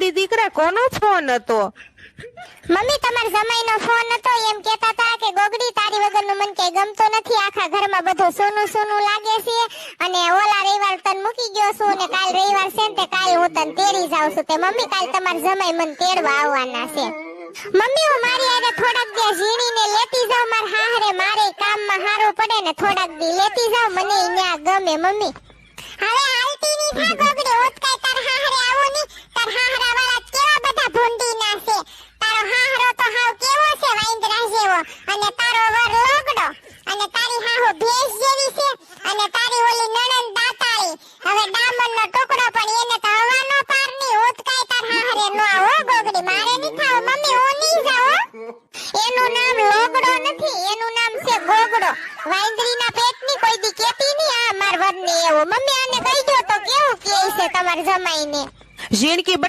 ગોગડી દીકરા કોનો ફોન હતો? મમ્મી તમાર જમાઈનો ફોન હતો, એમ કહેતા હતા કે ગોગડી તારી વગરનું મન કઈ ગમતું નથી, આખા ઘરમાં બધું સોનું સોનું લાગે છે અને ઓલા રવિવાર તને મૂકી ગયો છું ને કાલ રવિવાર છે ને તે કાલ હું તને તેડી જાઉં છું. તે મમ્મી કાલ તમાર જમાઈ મને તેડવા આવવાના છે. મમ્મી હું મારી હારે થોડાક દી ઝીણીને લેતી જાઉં, માર હાહરે મારે કામમાં હારું પડે ને થોડાક દી લેતી જાઉં, મને ન્યા ગમે. મમ્મી હવે હાલતી ની થા ગોગડી, હોત કાઈ તાર હાહરે આવો ની, તાર હાહરા વાળા કેવા બધા ભૂંડી ના છે. તારો હાહરો તો હાવ કેવો છે વાંદરા જેવો, અને તારો વર લોગડો, અને તારી હાહુ ભેંસ જેવી છે, અને તારી ઓલી નણંદ દાતાળી હવે ડામરનો ટુકડો, પણ એને તો હવાનો પાર ની, હોત કાઈ તાર હાહરે નો આવો ગોગડી, મારે ની થાવ. મમ્મી હું ની જાઉં, એનું નામ લોગડો નથી, એનું નામ છે ગોગડો. વાંદરીના પેટની કોઈ દી કેતી ની આ માર વરને એવું. મમ્મી આને કહી દો તો કેવું કહે છે તમાર જમાઈને. ઝીણકી